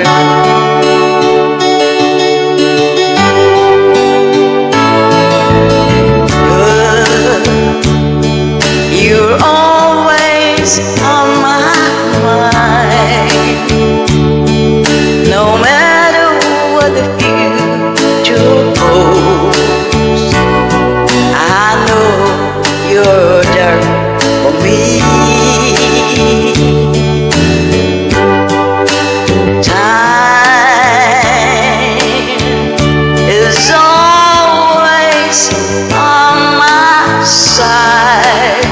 love you. You're always on my mind, no matter what the future holds. I know you're there for me. Time is always on my side,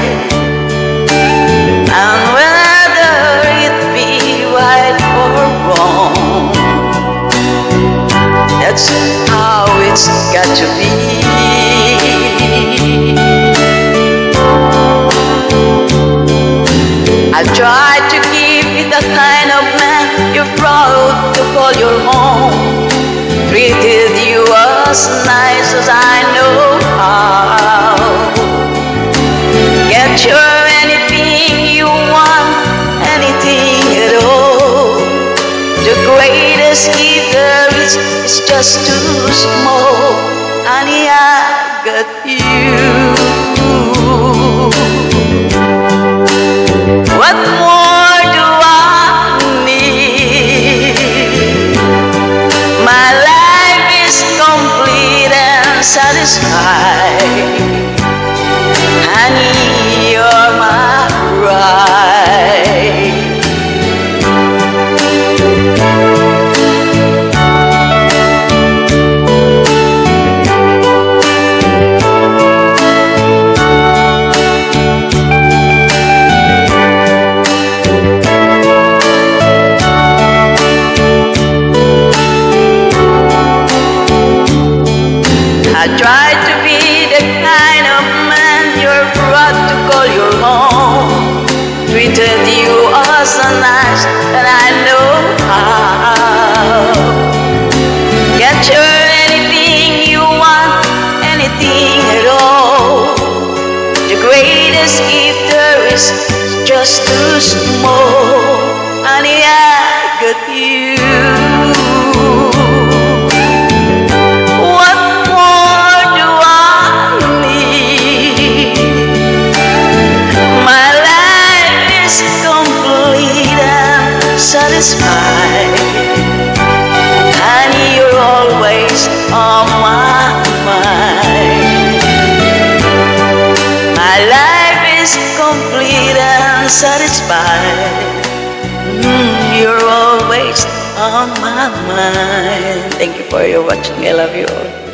and whether it be right or wrong, that's how it's got to be. I tried to give you the kind of man you're proud to call your home, treated you as nice as I know how. Get you anything you want, anything at all. The greatest gift there is just too small. Honey, I got you. What more do I need? My life is complete and satisfied. Honey, you're my bride. I tried to be the kind of man you're proud to call your home, treated you as so nice that I know how. Get you anything you want, anything at all. The greatest gift there is just too small. Honey, I got you. Satisfied. Honey, you're always on my mind. My life is complete and satisfied. You're always on my mind. Thank you for your watching. I love you all.